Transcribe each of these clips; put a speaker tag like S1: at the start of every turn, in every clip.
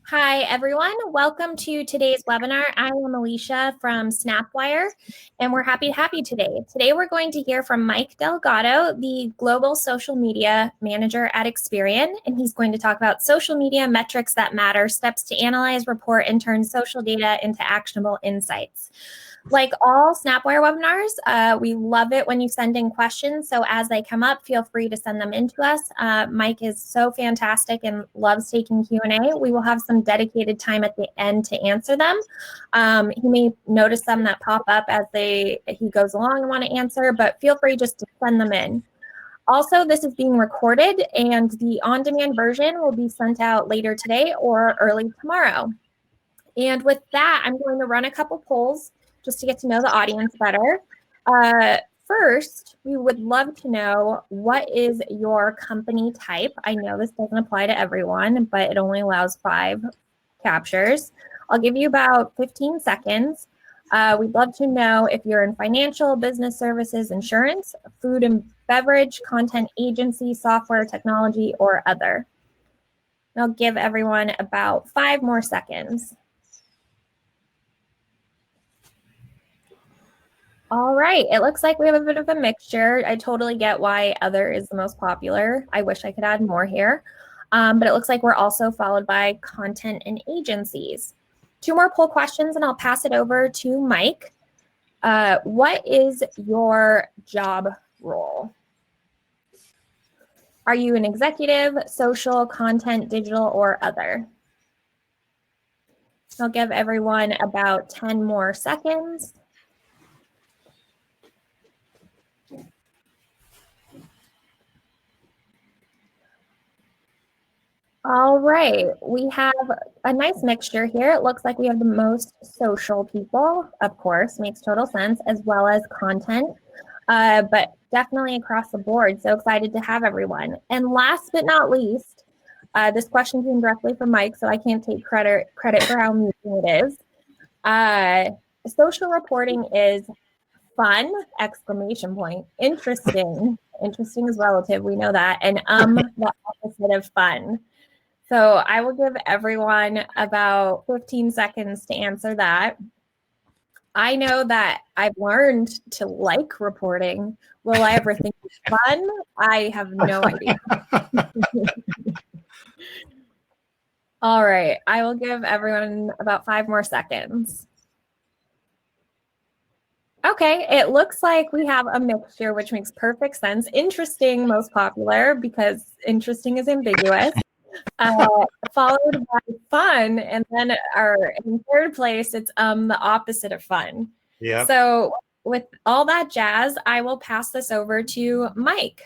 S1: Hi, everyone. Welcome to today's webinar. I am Alicia from Snapwire, and we're happy to have you today. Today, we're going to hear from Mike Delgado, the Global Social Media Manager at Experian, and he's going to talk about social media metrics that matter, steps to analyze, report, and turn social data into actionable insights. Like all Snapwire webinars, we love it when you send in questions. So as they come up, feel free to send them in to us. Mike is so fantastic and loves taking Q&A. We will have some dedicated time at the end to answer them. He may notice some that pop up as he goes along and want to answer, but feel free just to send them in. Also, this is being recorded, and the on-demand version will be sent out later today or early tomorrow. And with that, I'm going to run a couple polls just to get to know the audience better. First, we would love to know, what is your company type? I know this doesn't apply to everyone, but it only allows 5 captures. I'll give you about 15 seconds. We'd love to know if you're in financial, business services, insurance, food and beverage, content agency, software, technology, or other. I'll give everyone about 5 more seconds. All right, it looks like we have a bit of a mixture. I totally get why other is the most popular. I wish I could add more here, but it looks like we're also followed by content and agencies. 2 more poll questions and I'll pass it over to Mike. What is your job role? Are you an executive, social, content, digital, or other? I'll give everyone about 10 more seconds. All right, we have a nice mixture here. It looks like we have the most social people, of course, makes total sense, as well as content, but definitely across the board. So excited to have everyone. And last but not least, this question came directly from Mike, so I can't take credit for how amusing it is. Social reporting is fun, exclamation point, interesting. Interesting is relative, we know that, and the opposite of fun. So I will give everyone about 15 seconds to answer that. I know that I've learned to like reporting. Will I ever think it's fun? I have no idea. All right, I will give everyone about 5 more seconds. Okay, it looks like we have a mixture, which makes perfect sense. Interesting, most popular, because interesting is ambiguous. Followed by fun, and then in third place, it's the opposite of fun.
S2: Yeah.
S1: So with all that jazz, I will pass this over to Mike.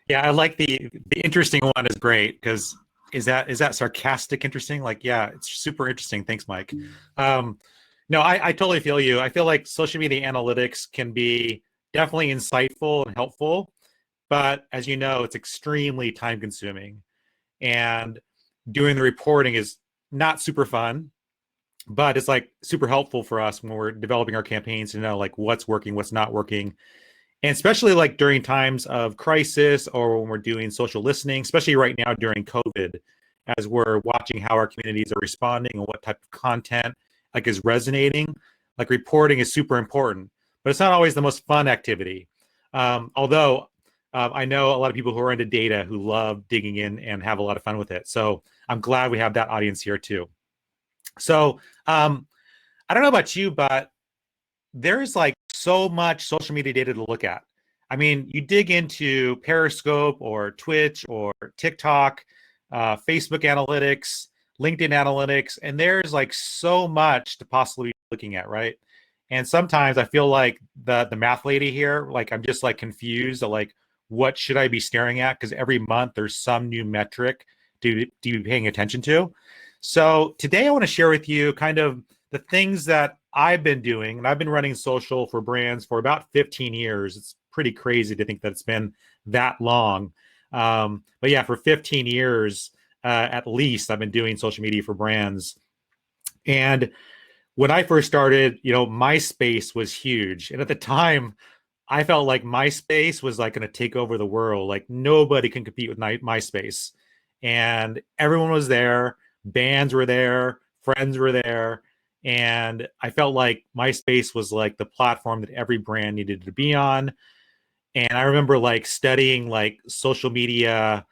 S2: Yeah, I like the interesting one is great, because is that sarcastic interesting? Like, yeah, it's super interesting. Thanks, Mike. No, I totally feel you. I feel like social media analytics can be definitely insightful and helpful, but as you know, it's extremely time consuming. And doing the reporting is not super fun, but it's like super helpful for us when we're developing our campaigns to know like what's working, what's not working. And especially like during times of crisis or when we're doing social listening, especially right now during COVID, as we're watching how our communities are responding and what type of content like is resonating, like reporting is super important, but it's not always the most fun activity. Although I know a lot of people who are into data who love digging in and have a lot of fun with it. So I'm glad we have that audience here too. So I don't know about you, but there's like so much social media data to look at. I mean, you dig into Periscope or Twitch or TikTok, Facebook analytics, LinkedIn analytics, and there's like so much to possibly be looking at, right? And sometimes I feel like the math lady here, like I'm just like confused, like what should I be staring at? Because every month there's some new metric to be paying attention to. So today I want to share with you kind of the things that I've been doing, and I've been running social for brands for about 15 years. It's pretty crazy to think that it's been that long. But yeah, for 15 years, at least, I've been doing social media for brands. And when I first started, you know, MySpace was huge. And at the time, I felt like MySpace was like going to take over the world. Like nobody can compete with MySpace. And everyone was there. bands were there, friends were there, and I felt like MySpace was like the platform that every brand needed to be on. And I remember like studying like social media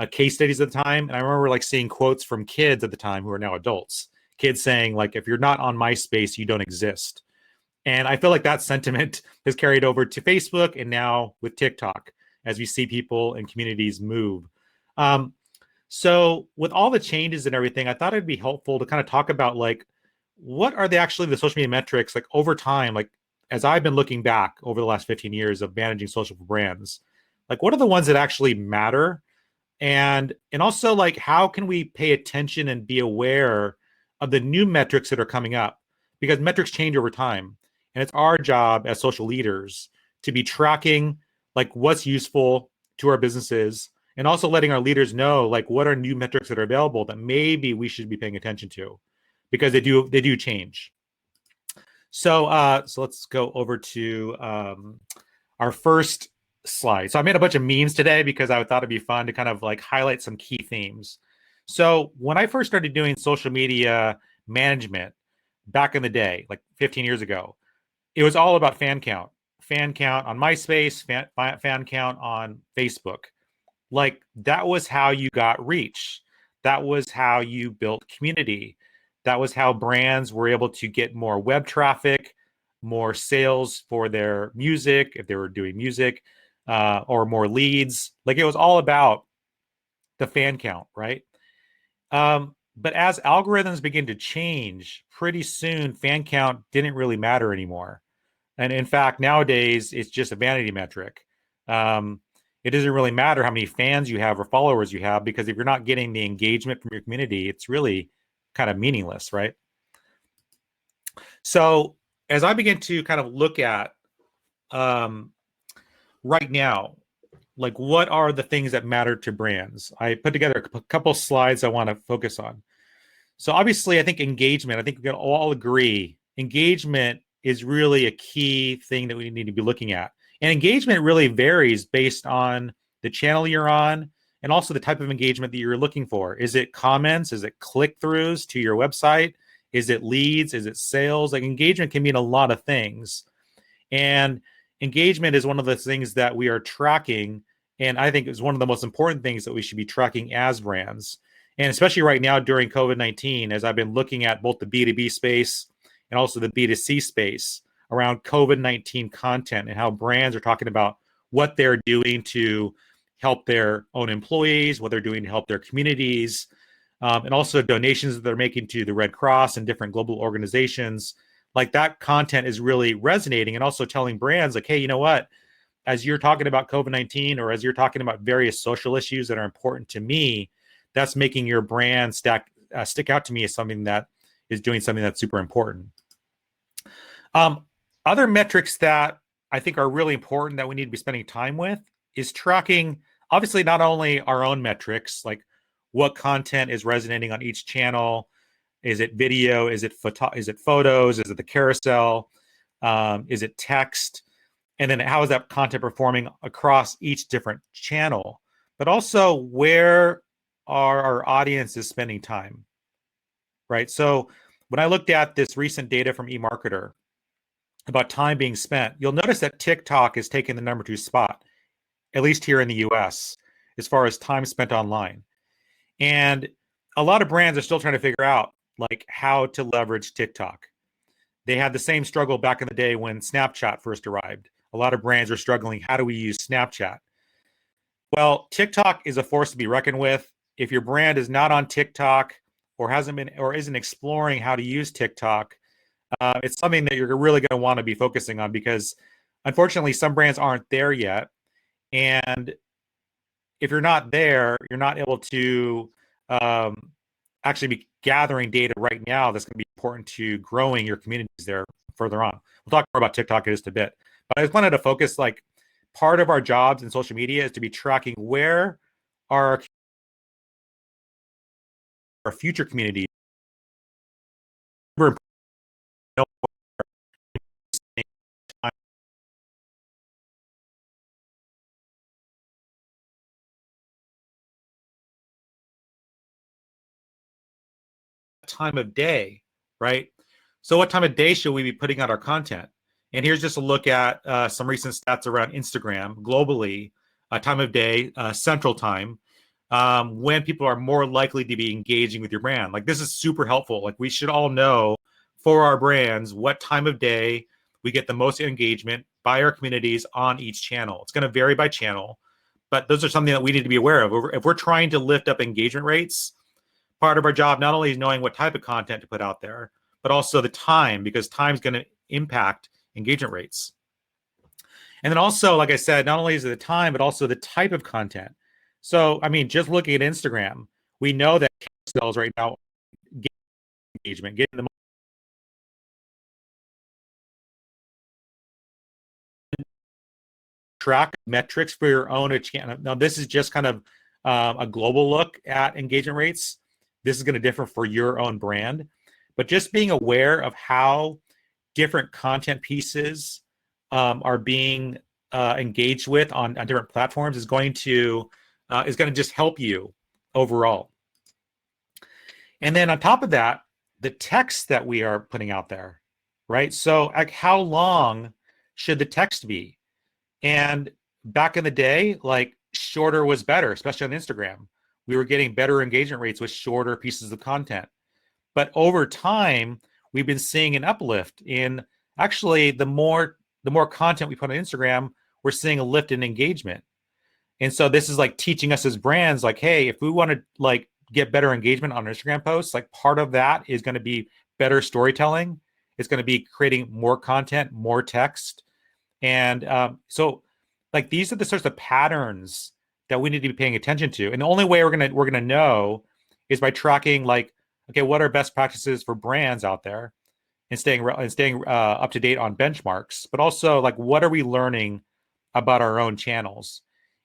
S2: case studies at the time, and I remember like seeing quotes from kids at the time who are now adults, kids saying like, if you're not on MySpace, you don't exist. And I feel like that sentiment has carried over to Facebook and now with TikTok as we see people and communities move. Um, so with all the changes and everything, I thought it'd be helpful to kind of talk about like what are the social media metrics like over time, like as I've been looking back over the last 15 years of managing social for brands, like what are the ones that actually matter? And also like how can we pay attention and be aware of the new metrics that are coming up? Because metrics change over time. And it's our job as social leaders to be tracking like what's useful to our businesses and also letting our leaders know like what are new metrics that are available that maybe we should be paying attention to because they do change. So let's go over to our first slide. So I made a bunch of memes today because I thought it'd be fun to kind of like highlight some key themes. So when I first started doing social media management back in the day, like 15 years ago, it was all about fan count on MySpace, fan count on Facebook. Like that was how you got reach. That was how you built community. That was how brands were able to get more web traffic, more sales for their music, if they were doing music, or more leads. Like it was all about the fan count, right? But as algorithms begin to change, pretty soon fan count didn't really matter anymore. And in fact, nowadays it's just a vanity metric. Um, it doesn't really matter how many fans you have or followers you have because if you're not getting the engagement from your community, it's really kind of meaningless, right? So as I begin to kind of look at um, right now, like what are the things that matter to brands? I put together a couple slides I want to focus on. So obviously, I think engagement. I think we can all agree engagement is really a key thing that we need to be looking at. And engagement really varies based on the channel you're on and also the type of engagement that you're looking for. Is it comments? Is it click throughs to your website? Is it leads? Is it sales? Like engagement can mean a lot of things. And engagement is one of the things that we are tracking. And I think is one of the most important things that we should be tracking as brands. And especially right now during COVID-19, as I've been looking at both the B2B space and also the B2C space around COVID-19 content and how brands are talking about what they're doing to help their own employees, what they're doing to help their communities, and also donations that they're making to the Red Cross and different global organizations. Like that content is really resonating and also telling brands like, hey, you know what? As you're talking about COVID-19 or as you're talking about various social issues that are important to me, that's making your brand stick out to me as something that is doing something that's super important. Um, Other metrics that I think are really important that we need to be spending time with is tracking, obviously, not only our own metrics, like what content is resonating on each channel. Is it video? Is it photos? Is it the carousel? Is it text? And then how is that content performing across each different channel? But also where are our audiences spending time, right? So when I looked at this recent data from eMarketer about time being spent, you'll notice that TikTok is taking the number 2 spot, at least here in the US, as far as time spent online. And a lot of brands are still trying to figure out like how to leverage TikTok. They had the same struggle back in the day when Snapchat first arrived. A lot of brands are struggling. How do we use Snapchat? Well, TikTok is a force to be reckoned with. If your brand is not on TikTok or hasn't been or isn't exploring how to use TikTok, it's something that you're really going to want to be focusing on because unfortunately, some brands aren't there yet. And if you're not there, you're not able to um, actually be gathering data right now that's going to be important to growing your communities there further on. We'll talk more about TikTok in just a bit. But I just wanted to focus like part of our jobs in social media is to be tracking where our future communities time of day, right? So what time of day should we be putting out our content? And here's just a look at some recent stats around Instagram globally, time of day, central time, when people are more likely to be engaging with your brand. Like, this is super helpful. Like, we should all know for our brands what time of day we get the most engagement by our communities on each channel. It's going to vary by channel, but those are something that we need to be aware of. If we're trying to lift up engagement rates, part of our job not only is knowing what type of content to put out there, but also the time, because time is going to impact engagement rates. And then also, like I said, not only is it the time, but also the type of content. So, I mean, just looking at Instagram, we know that carousels right now get engagement, getting the track metrics for your own channel. Now, this is just kind of a global look at engagement rates. This is going to differ for your own brand, but just being aware of how different content pieces are being engaged with on different platforms is going to just help you overall. And then on top of that, the text that we are putting out there, right? So, like, how long should the text be? And back in the day, like, shorter was better, especially on Instagram. We were getting better engagement rates with shorter pieces of content. But over time, we've been seeing an uplift in, actually, the more content we put on Instagram, we're seeing a lift in engagement. And so this is like teaching us as brands, like, hey, if we want to like get better engagement on Instagram posts, like, part of that is going to be better storytelling. It's going to be creating more content, more text. And so, like, these are the sorts of patterns that we need to be paying attention to. And the only way we're gonna know is by tracking, like, okay, what are best practices for brands out there, and staying up to date on benchmarks. But also, like, what are we learning about our own channels?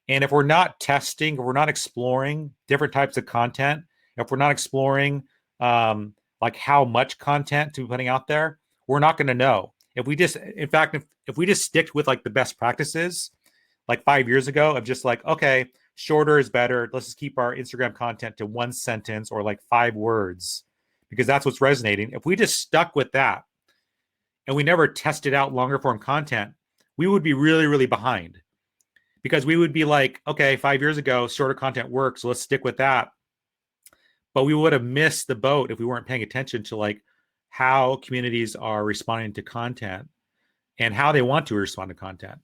S2: And if we're not testing, if we're not exploring different types of content, if we're not exploring like how much content to be putting out there, we're not going to know. If we just, in fact, if we just stick with like the best practices, like 5 years ago, of just like, okay, shorter is better. Let's just keep our Instagram content to one sentence or like 5 words, because that's what's resonating. If we just stuck with that and we never tested out longer form content, we would be really, really behind, because we would be like, okay, 5 years ago, shorter content works, so let's stick with that. But we would have missed the boat if we weren't paying attention to like how communities are responding to content and how they want to respond to content.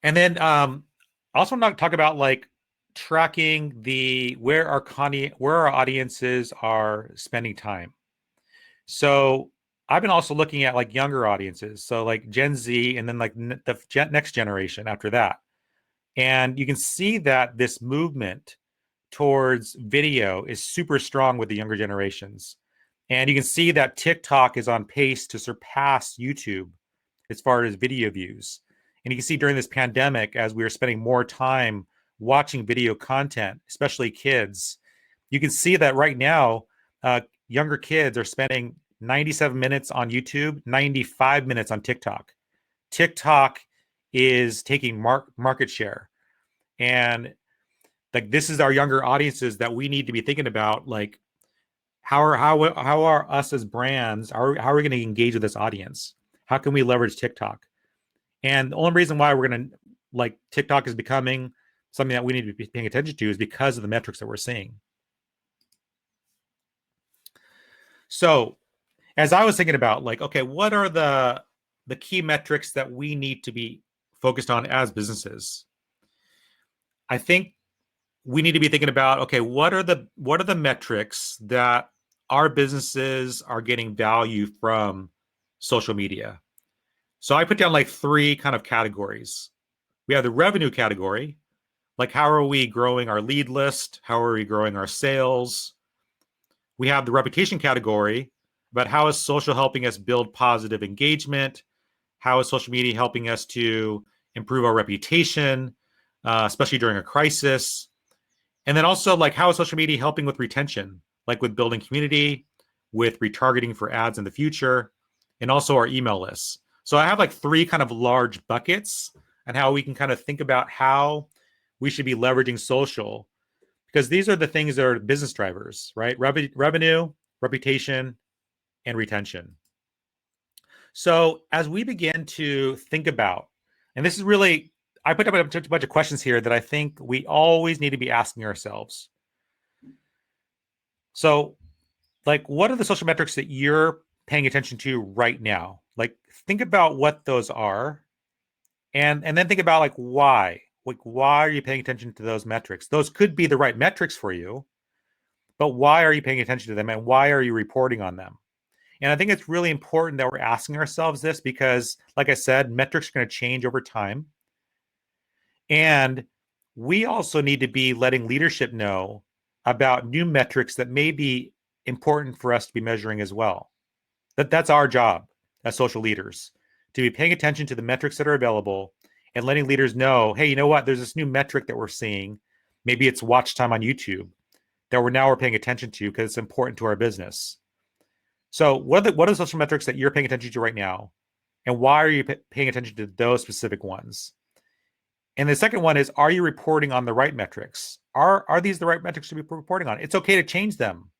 S2: And then also want to talk about like tracking where our audiences are spending time. So I've been also looking at like younger audiences, so like Gen Z, and then like the next generation after that. And you can see that this movement towards video is super strong with the younger generations. And you can see that TikTok is on pace to surpass YouTube as far as video views. And you can see during this pandemic, as we are spending more time watching video content, especially kids, you can see that right now, younger kids are spending 97 minutes on YouTube, 95 minutes on TikTok. TikTok is taking market share. And like, this is our younger audiences that we need to be thinking about, like, how are us as brands, how are we going to engage with this audience? How can we leverage TikTok? And the only reason why we're going to, like, TikTok is becoming something that we need to be paying attention to is because of the metrics that we're seeing. So as I was thinking about, like, okay, what are the key metrics that we need to be focused on as businesses? I think we need to be thinking about, okay, what are the metrics that our businesses are getting value from social media? So I put down like 3 kind of categories. We have the revenue category, like, how are we growing our lead list? How are we growing our sales? We have the reputation category, about how is social helping us build positive engagement? How is social media helping us to improve our reputation, especially during a crisis? And then also, like, how is social media helping with retention, like with building community, with retargeting for ads in the future, and also our email lists. So I have like 3 kind of large buckets and how we can kind of think about how we should be leveraging social, because these are the things that are business drivers, right? Revenue, reputation, and retention. So as we begin to think about, and this is really, I put up a bunch of questions here that I think we always need to be asking ourselves. So, like, what are the social metrics that you're paying attention to right now? Like, think about what those are, and then think about like why. Like, why are you paying attention to those metrics? Those could be the right metrics for you, but why are you paying attention to them, and why are you reporting on them? And I think it's really important that we're asking ourselves this because, like I said, metrics are going to change over time. And we also need to be letting leadership know about new metrics that may be important for us to be measuring as well. That's our job as social leaders, to be paying attention to the metrics that are available and letting leaders know, hey, you know what? There's this new metric that we're seeing. Maybe it's watch time on YouTube that we're paying attention to because it's important to our business. So what are the social metrics that you're paying attention to right now? And why are you paying attention to those specific ones? And the second one is, are you reporting on the right metrics? Are these the right metrics to be reporting on? It's okay to change them.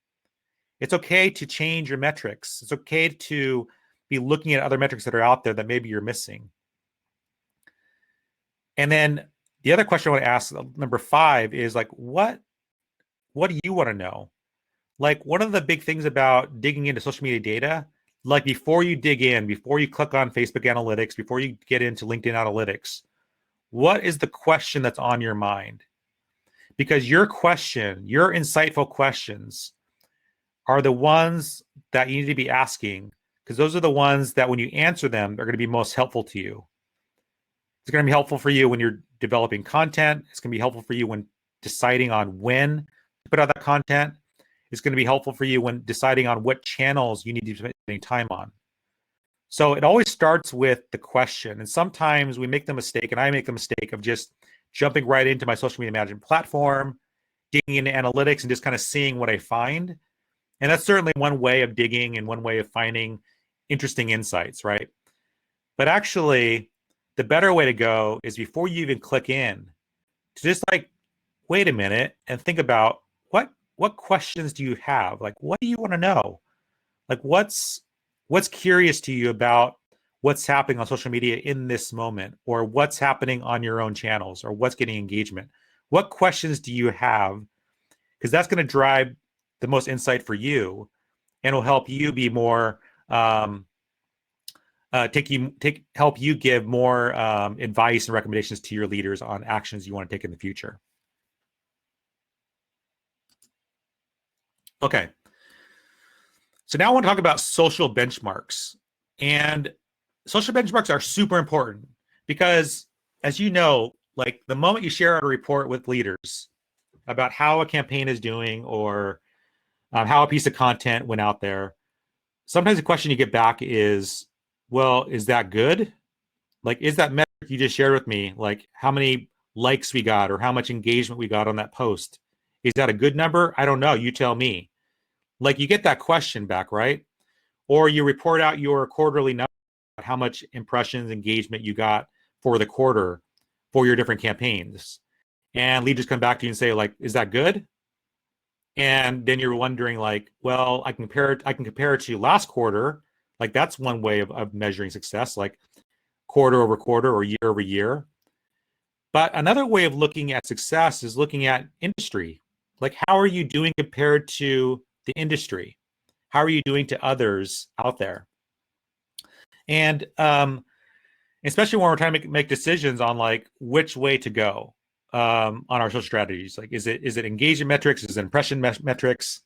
S2: It's okay to change your metrics. It's okay to be looking at other metrics that are out there that maybe you're missing. And then the other question I want to ask, number 5, is like, what do you want to know? Like, one of the big things about digging into social media data, like before you dig in, before you click on Facebook analytics, before you get into LinkedIn analytics, what is the question that's on your mind? Because your insightful questions are the ones that you need to be asking, because those are the ones that when you answer them, are going to be most helpful to you. It's going to be helpful for you when you're developing content. It's going to be helpful for you when deciding on when to put out that content. It's going to be helpful for you when deciding on what channels you need to spend time on. So it always starts with the question. And sometimes we make the mistake, and I make the mistake of just jumping right into my social media management platform, digging into analytics and just kind of seeing what I find. And that's certainly one way of digging and one way of finding interesting insights, right? But actually, the better way to go is before you even click in, to just like, wait a minute and think about what questions do you have? Like, what do you want to know? Like, what's curious to you about what's happening on social media in this moment, or what's happening on your own channels, or what's getting engagement? What questions do you have? Because that's going to drive the most insight for you, and will help you be more help you give more advice and recommendations to your leaders on actions you want to take in the future. Okay. So now I want to talk about social benchmarks. And social benchmarks are super important because, as you know, like the moment you share out a report with leaders about how a campaign is doing, or how a piece of content went out there, sometimes the question you get back is, well, is that good? Like, is that metric you just shared with me, like how many likes we got or how much engagement we got on that post, is that a good number? I don't know. You tell me. Like, you get that question back, right? Or you report out your quarterly number, how much impressions, engagement you got for the quarter for your different campaigns. And leaders come back to you and say, like, is that good? And then you're wondering, like, well, I can compare it to last quarter. Like, that's one way of measuring success, like quarter over quarter or year over year. But another way of looking at success is looking at industry. Like, how are you doing compared to the industry? How are you doing to others out there? And especially when we're trying to make decisions on like which way to go on our social strategies. Like, is it engagement metrics? Is it impression metrics?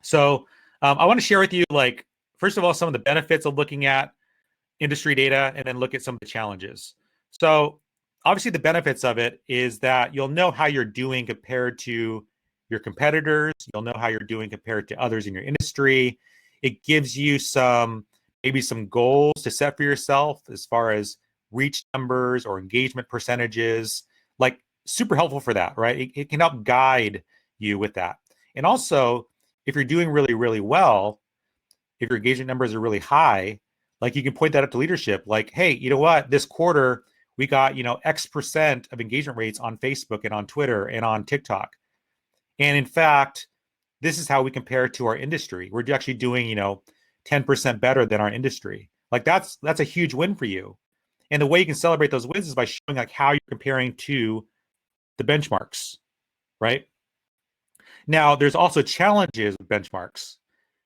S2: So I want to share with you, like, first of all, some of the benefits of looking at industry data, and then look at some of the challenges. So obviously the benefits of it is that you'll know how you're doing compared to your competitors. You'll know how you're doing compared to others in your industry. It gives you maybe some goals to set for yourself as far as reach numbers or engagement percentages, like super helpful for that, right? It can help guide you with that. And also, if you're doing really, really well, if your engagement numbers are really high, like, you can point that out to leadership, like, hey, you know what, this quarter we got, X% of engagement rates on Facebook and on Twitter and on TikTok. And in fact, this is how we compare to our industry. We're actually doing, 10% better than our industry. Like that's a huge win for you. And the way you can celebrate those wins is by showing like how you're comparing to the benchmarks, right? Now, there's also challenges with benchmarks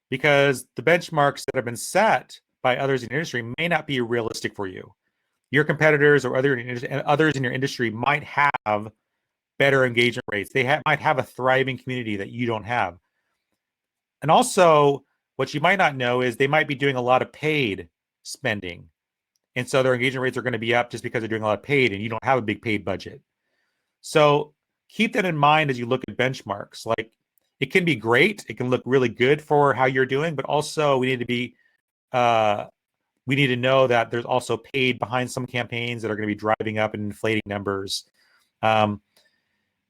S2: because the benchmarks that have been set by others in the industry may not be realistic for you. Your competitors or others in your industry might have better engagement rates. They might have a thriving community that you don't have. And also, what you might not know is they might be doing a lot of paid spending. And so their engagement rates are going to be up just because they're doing a lot of paid and you don't have a big paid budget. So keep that in mind as you look at benchmarks. Like it can be great, it can look really good for how you're doing, but also we need to know that there's also paid behind some campaigns that are going to be driving up and inflating numbers. And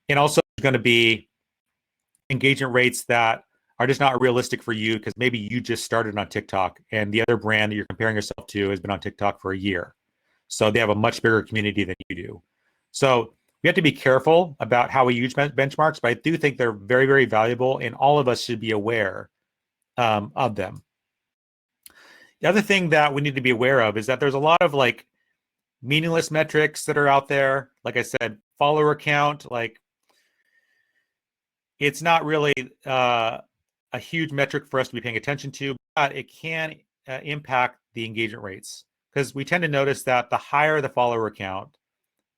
S2: also there's going to be engagement rates that are just not realistic for you because maybe you just started on TikTok and the other brand that you're comparing yourself to has been on TikTok for a year. So they have a much bigger community than you do. So we have to be careful about how we use benchmarks, but I do think they're very, very valuable and all of us should be aware of them. The other thing that we need to be aware of is that there's a lot of like meaningless metrics that are out there. Like I said, follower count, like it's not really a huge metric for us to be paying attention to, but it can impact the engagement rates because we tend to notice that the higher the follower count,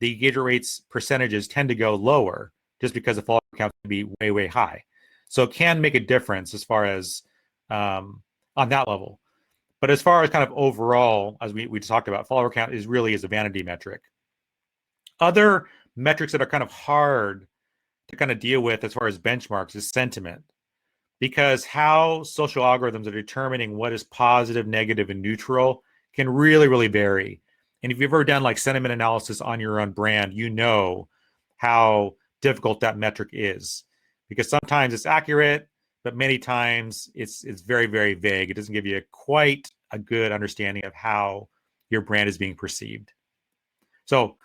S2: the engagement rates percentages tend to go lower just because the follower count can be way, way high. So it can make a difference as far as on that level. But as far as kind of overall, as we talked about, follower count is a vanity metric. Other metrics that are kind of hard to kind of deal with as far as benchmarks is sentiment, because how social algorithms are determining what is positive, negative, and neutral can really, really vary. And if you've ever done like sentiment analysis on your own brand, you know how difficult that metric is because sometimes it's accurate, but many times it's very, very vague. It doesn't give you quite a good understanding of how your brand is being perceived. So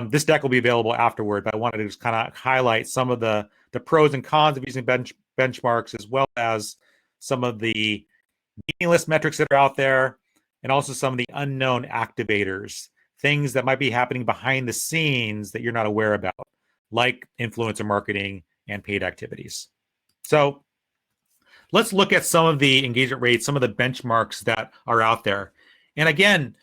S2: this deck will be available afterward, but I wanted to just kind of highlight some of the pros and cons of using benchmarks, as well as some of the meaningless metrics that are out there, and also some of the unknown activators, things that might be happening behind the scenes that you're not aware about, like influencer marketing and paid activities. So let's look at some of the engagement rates, some of the benchmarks that are out there. And again,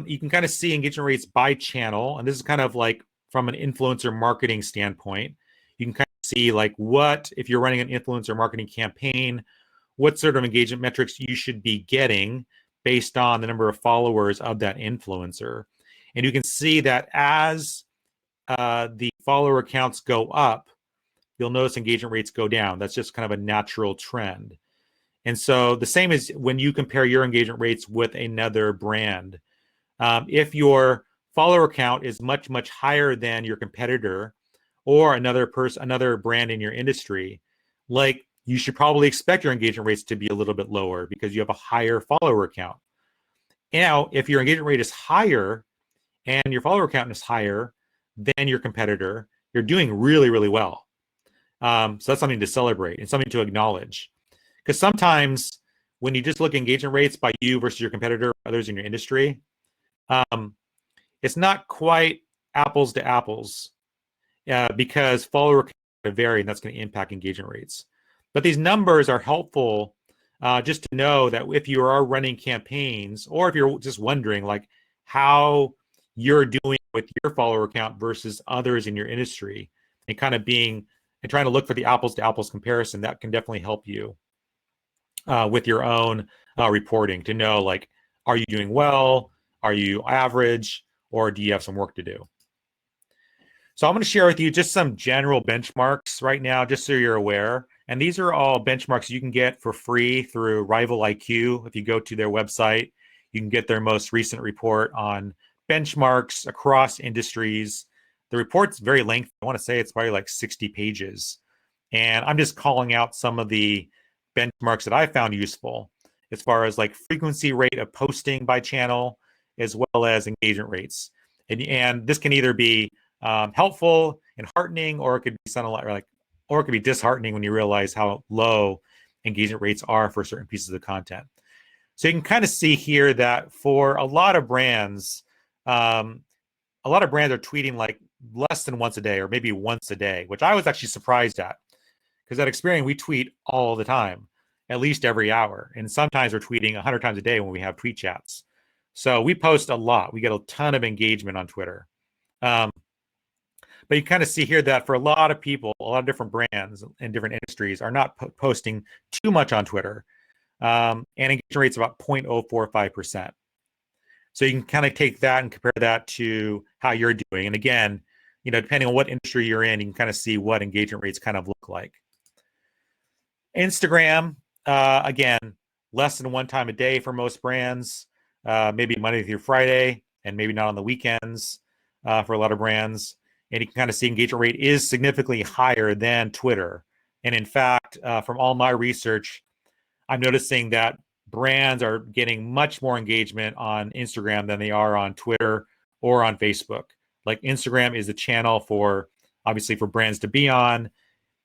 S2: you can kind of see engagement rates by channel. And this is kind of like from an influencer marketing standpoint. You can kind of see like what, if you're running an influencer marketing campaign, what sort of engagement metrics you should be getting based on the number of followers of that influencer. And you can see that as the follower counts go up, you'll notice engagement rates go down. That's just kind of a natural trend. And so the same as when you compare your engagement rates with another brand. If your follower count is much, much higher than your competitor or another brand in your industry, like you should probably expect your engagement rates to be a little bit lower because you have a higher follower count. Now, if your engagement rate is higher and your follower count is higher than your competitor, you're doing really, really well. So that's something to celebrate and something to acknowledge. Because sometimes when you just look at engagement rates by you versus your competitor, or others in your industry, it's not quite apples to apples because follower count vary, and that's going to impact engagement rates. But these numbers are helpful just to know that if you are running campaigns, or if you're just wondering like how you're doing with your follower count versus others in your industry, and kind of trying to look for the apples to apples comparison, that can definitely help you with your own reporting to know like, are you doing well? Are you average? Or do you have some work to do? So I'm going to share with you just some general benchmarks right now, just so you're aware. And these are all benchmarks you can get for free through Rival IQ. If you go to their website, you can get their most recent report on benchmarks across industries. The report's very lengthy. I want to say it's probably like 60 pages. And I'm just calling out some of the benchmarks that I found useful as far as like frequency rate of posting by channel, as well as engagement rates. And this can either be helpful and heartening, or it could be something like or it can be disheartening when you realize how low engagement rates are for certain pieces of content. So you can kind of see here that for a lot of brands are tweeting like less than once a day or maybe once a day, which I was actually surprised at, because at Experian we tweet all the time, at least every hour, and sometimes we're tweeting 100 times a day when we have tweet chats. So we post a lot. We get a ton of engagement on Twitter. But you kind of see here that for a lot of people, a lot of different brands and different industries are not posting too much on Twitter. And engagement rate's about 0.045%. So you can kind of take that and compare that to how you're doing. And again, depending on what industry you're in, you can kind of see what engagement rates kind of look like. Instagram, again, less than one time a day for most brands, maybe Monday through Friday, and maybe not on the weekends for a lot of brands. And you can kind of see engagement rate is significantly higher than Twitter. And in fact, from all my research, I'm noticing that brands are getting much more engagement on Instagram than they are on Twitter or on Facebook. Like Instagram is the channel obviously for brands to be on.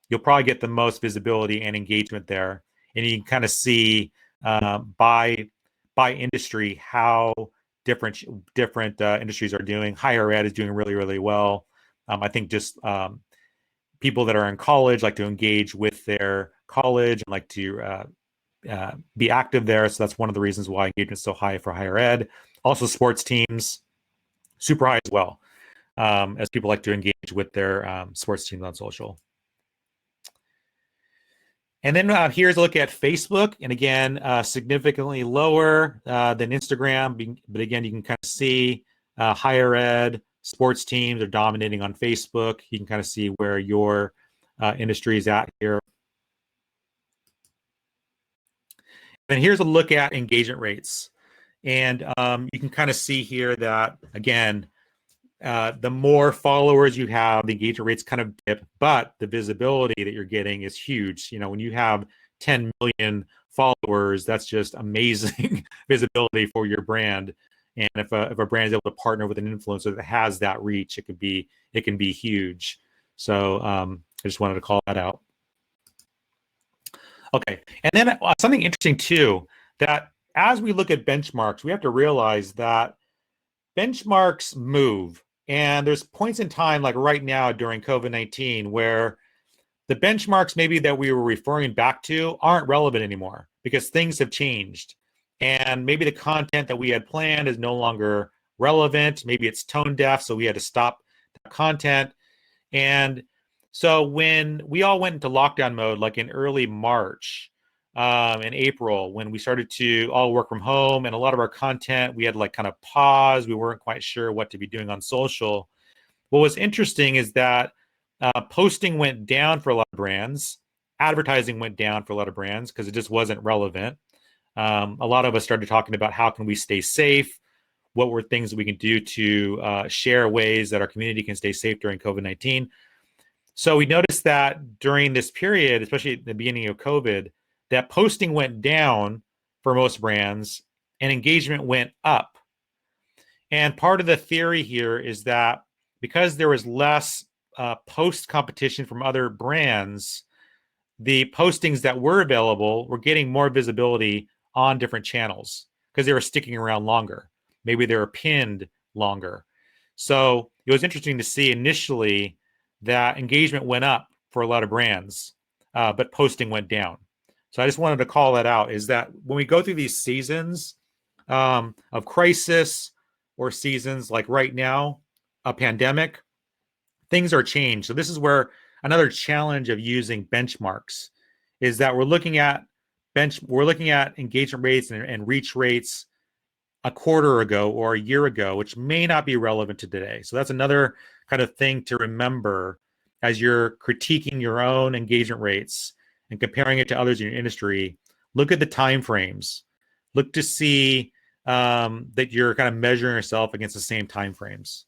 S2: You'll probably get the most visibility and engagement there. And you can kind of see by industry how different industries are doing. Higher ed is doing really, really well. I think just people that are in college like to engage with their college and like to be active there. So that's one of the reasons why engagement is so high for higher ed. Also, sports teams, super high as well, as people like to engage with their sports teams on social. And then here's a look at Facebook. And again, significantly lower than Instagram. But again, you can kind of see higher ed, sports teams are dominating on Facebook. You can kind of see where your industry is at here. And here's a look at engagement rates. And you can kind of see here that, again, the more followers you have, the engagement rates kind of dip, but the visibility that you're getting is huge. When you have 10 million followers, that's just amazing visibility for your brand. And if a brand is able to partner with an influencer that has that reach, it can be huge. So I just wanted to call that out. Okay, and then something interesting too, that as we look at benchmarks, we have to realize that benchmarks move. And there's points in time, like right now during COVID-19, where the benchmarks maybe that we were referring back to aren't relevant anymore because things have changed. And maybe the content that we had planned is no longer relevant. Maybe it's tone deaf, so we had to stop the content. And so when we all went into lockdown mode, like in early March, in April, when we started to all work from home and a lot of our content, we had to like kind of pause. We weren't quite sure what to be doing on social. What was interesting is that posting went down for a lot of brands. Advertising went down for a lot of brands because it just wasn't relevant. A lot of us started talking about how can we stay safe? What were things that we can do to share ways that our community can stay safe during COVID-19? So we noticed that during this period, especially at the beginning of COVID, that posting went down for most brands and engagement went up. And part of the theory here is that because there was less post competition from other brands, the postings that were available were getting more visibility on different channels because they were sticking around longer. Maybe they were pinned longer. So it was interesting to see initially that engagement went up for a lot of brands, but posting went down. So I just wanted to call that out, is that when we go through these seasons of crisis or seasons like right now, a pandemic, things are changed. So this is where another challenge of using benchmarks is that we're looking at engagement rates and reach rates a quarter ago or a year ago, which may not be relevant to today. So that's another kind of thing to remember as you're critiquing your own engagement rates and comparing it to others in your industry. Look at the time frames. Look to see that you're kind of measuring yourself against the same time frames.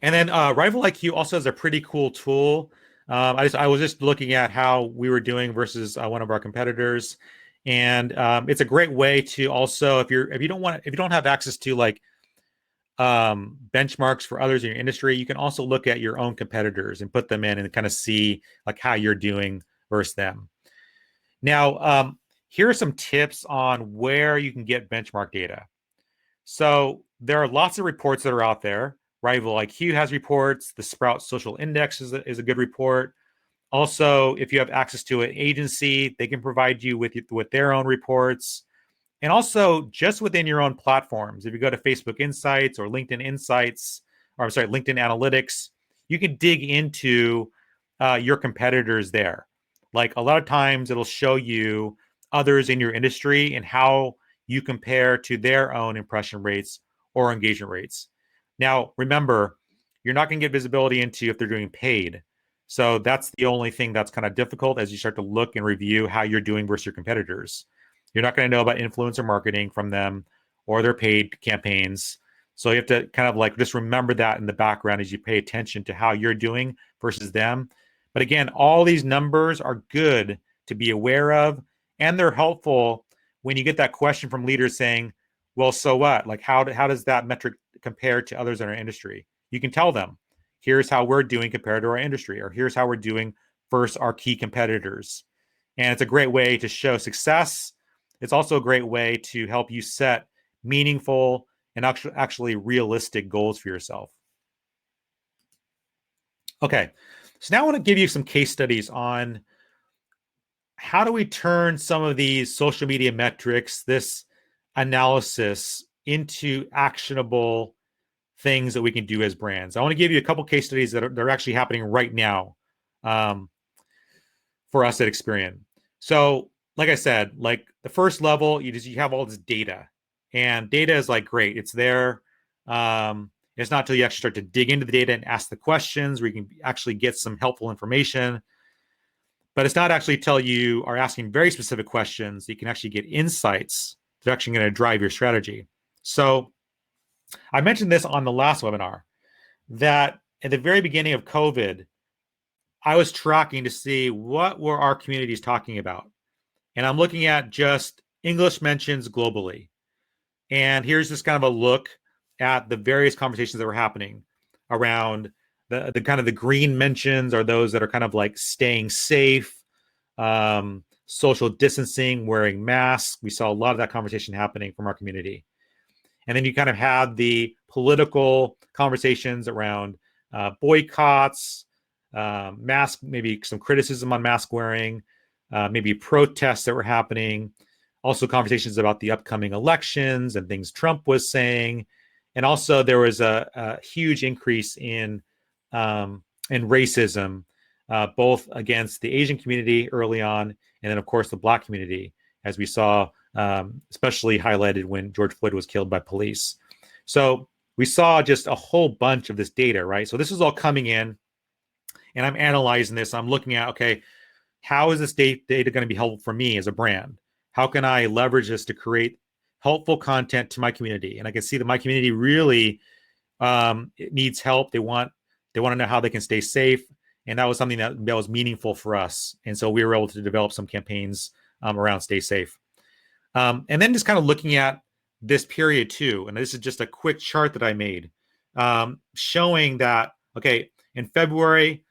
S2: And then Rival IQ also has a pretty cool tool. I was just looking at how we were doing versus one of our competitors, and it's a great way to also, if you don't have access to like benchmarks for others in your industry, you can also look at your own competitors and put them in and kind of see like how you're doing versus them. Now, here are some tips on where you can get benchmark data. So there are lots of reports that are out there. Rival IQ has reports. The Sprout Social Index is a good report. Also, if you have access to an agency, they can provide you with their own reports. And also, just within your own platforms, if you go to Facebook Insights or LinkedIn Insights, or I'm sorry, LinkedIn Analytics, you can dig into your competitors there. Like a lot of times, it'll show you others in your industry and how you compare to their own impression rates or engagement rates. Now, remember, you're not going to get visibility into if they're doing paid. So that's the only thing that's kind of difficult as you start to look and review how you're doing versus your competitors. You're not going to know about influencer marketing from them or their paid campaigns. So you have to kind of like just remember that in the background as you pay attention to how you're doing versus them. But again, all these numbers are good to be aware of, and they're helpful when you get that question from leaders saying, well, so what? Like, how does that metric compare to others in our industry? You can tell them, here's how we're doing compared to our industry, or here's how we're doing versus our key competitors. And it's a great way to show success. It's also a great way to help you set meaningful and actually realistic goals for yourself. Okay, so now I want to give you some case studies on how do we turn some of these social media metrics, this analysis, into actionable things that we can do as brands. I want to give you a couple case studies that are actually happening right now for us at Experian. So, like I said, like the first level, you have all this data, and data is like great. It's there. It's not until you actually start to dig into the data and ask the questions where you can actually get some helpful information. But it's not actually until you are asking very specific questions that you can actually get insights that are actually going to drive your strategy. So I mentioned this on the last webinar that at the very beginning of COVID, I was tracking to see what were our communities talking about. And I'm looking at just English mentions globally. And here's just kind of a look at the various conversations that were happening around the kind of the green mentions are those that are kind of like staying safe, social distancing, wearing masks. We saw a lot of that conversation happening from our community. And then you kind of had the political conversations around boycotts, mask, maybe some criticism on mask wearing, maybe protests that were happening, also conversations about the upcoming elections and things Trump was saying. And also there was a huge increase in racism, both against the Asian community early on, and then of course the Black community, as we saw, especially highlighted when George Floyd was killed by police. So we saw just a whole bunch of this data, right? So this is all coming in, and I'm analyzing this. I'm looking at, okay, how is this data going to be helpful for me as a brand? How can I leverage this to create helpful content to my community? And I can see that my community really it needs help. They want to know how they can stay safe. And that was something that was meaningful for us. And so we were able to develop some campaigns around stay safe. And then just kind of looking at this period too. And this is just a quick chart that I made showing that, okay, in February,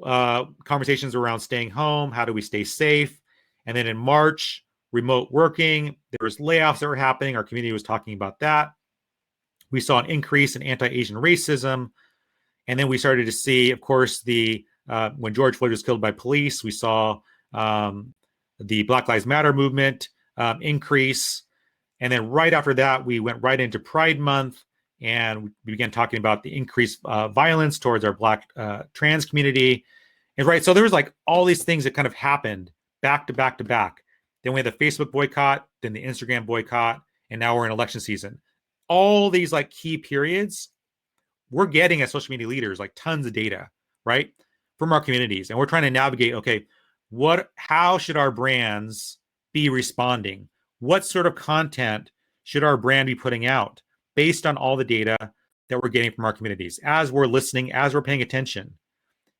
S2: conversations around staying home, how do we stay safe? And then in March, remote working, there was layoffs that were happening. Our community was talking about that. We saw an increase in anti-Asian racism. And then we started to see, of course, when George Floyd was killed by police, we saw the Black Lives Matter movement increase. And then right after that, we went right into Pride Month, and we began talking about the increased violence towards our Black trans community. And right, so there was like all these things that kind of happened back to back to back. Then we had the Facebook boycott, then the Instagram boycott, and now we're in election season. All these like key periods, we're getting as social media leaders like tons of data, right, from our communities, and we're trying to navigate. Okay, how should our brands be responding? What sort of content should our brand be putting out based on all the data that we're getting from our communities? As we're listening, as we're paying attention,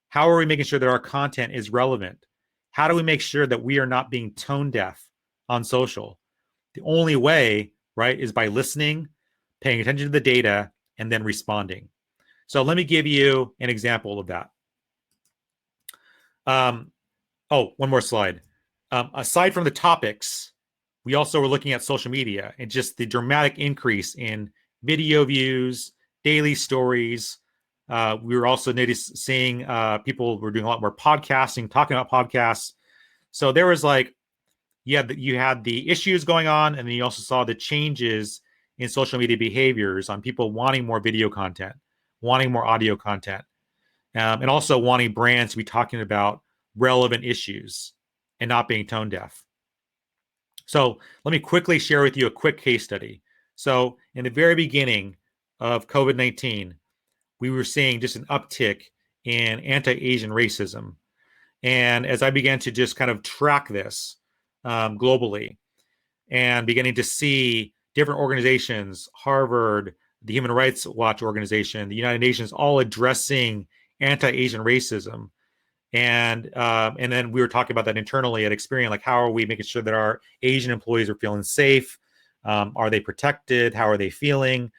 S2: how are we making sure that our content is relevant? How do we make sure that we are not being tone deaf on social? The only way, right, is by listening, paying attention to the data, and then responding. So let me give you an example of that. One more slide. Aside from the topics, we also were looking at social media and just the dramatic increase in video views, daily stories. We were also seeing people were doing a lot more podcasting, talking about podcasts. So there was like, you had the issues going on, and then you also saw the changes in social media behaviors on people wanting more video content, wanting more audio content, and also wanting brands to be talking about relevant issues and not being tone deaf. So let me quickly share with you a quick case study. So in the very beginning of COVID-19, we were seeing just an uptick in anti-Asian racism. And as I began to just kind of track this globally and beginning to see different organizations, Harvard, the Human Rights Watch organization, the United Nations, all addressing anti-Asian racism. And then we were talking about that internally at Experian, like how are we making sure that our Asian employees are feeling safe? Are they protected? How are they feeling?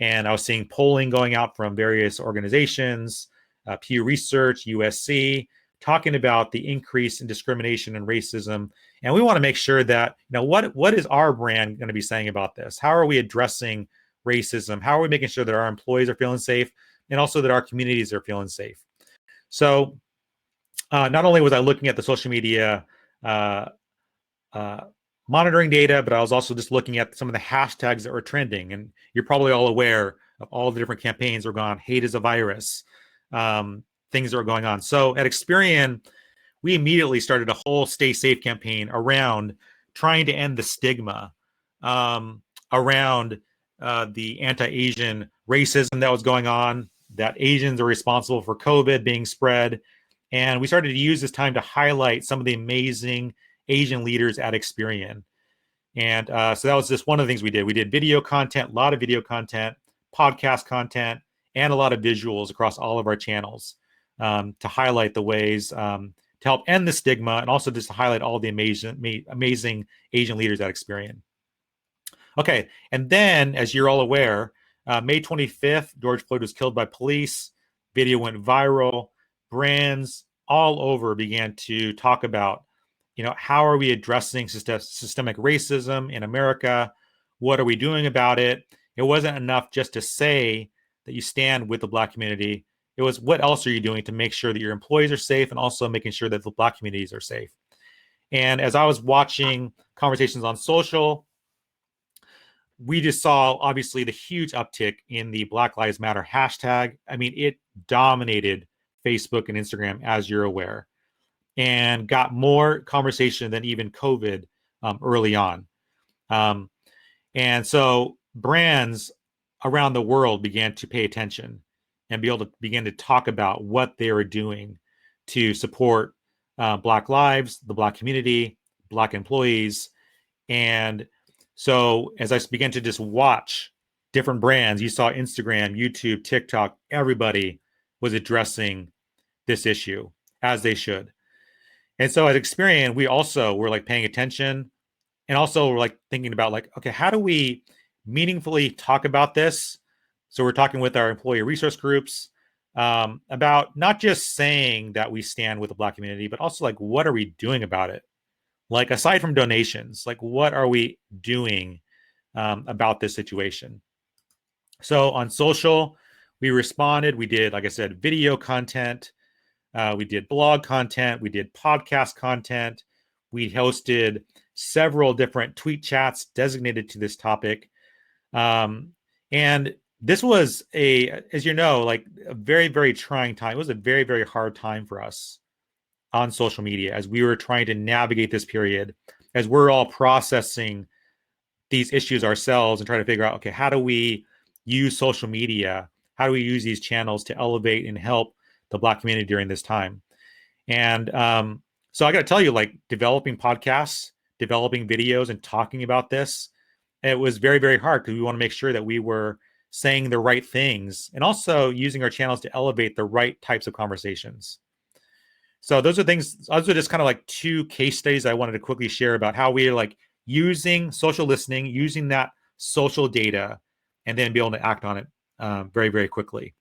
S2: And I was seeing polling going out from various organizations, Pew Research, USC, talking about the increase in discrimination and racism. And we want to make sure that, what is our brand going to be saying about this? How are we addressing racism? How are we making sure that our employees are feeling safe and also that our communities are feeling safe? So not only was I looking at the social media monitoring data, but I was also just looking at some of the hashtags that were trending. And you're probably all aware of all the different campaigns that are going on. Hate is a virus, things that are going on. So at Experian, we immediately started a whole Stay Safe campaign around trying to end the stigma around the anti-Asian racism that was going on, that Asians are responsible for COVID being spread. And we started to use this time to highlight some of the amazing Asian leaders at Experian. And so that was just one of the things we did. We did video content, a lot of video content, podcast content, and a lot of visuals across all of our channels to highlight the ways to help end the stigma, and also just to highlight all the amazing Asian leaders at Experian. Okay, and then, as you're all aware, May 25th, George Floyd was killed by police. Video went viral. Brands all over began to talk about, how are we addressing systemic racism in America? What are we doing about it? It wasn't enough just to say that you stand with the Black community. It was, what else are you doing to make sure that your employees are safe and also making sure that the Black communities are safe? And as I was watching conversations on social, we just saw obviously the huge uptick in the Black Lives Matter hashtag. I mean, it dominated Facebook and Instagram, as you're aware, and got more conversation than even COVID early on. And so brands around the world began to pay attention and be able to begin to talk about what they were doing to support Black lives, the Black community, Black employees. And so as I began to just watch different brands, you saw Instagram, YouTube, TikTok, everybody was addressing this issue, as they should. And so at Experian, we also were like paying attention, and also we're like thinking about like, okay, how do we meaningfully talk about this? So we're talking with our employee resource groups about not just saying that we stand with the Black community, but also like, what are we doing about it? Like, aside from donations, like, what are we doing about this situation? So on social, we responded. We did, like I said, video content. We did blog content. We did podcast content. We hosted several different tweet chats designated to this topic. And this was as you know, like a very, very trying time. It was a very, very hard time for us on social media as we were trying to navigate this period, as we're all processing these issues ourselves and trying to figure out, okay, how do we use social media? How do we use these channels to elevate and help the Black community during this time? And so I got to tell you, like, developing podcasts, developing videos, and talking about this, it was very, very hard because we want to make sure that we were saying the right things and also using our channels to elevate the right types of conversations. So those are just kind of like two case studies I wanted to quickly share about how we are like using social listening, using that social data, and then be able to act on it very, very quickly.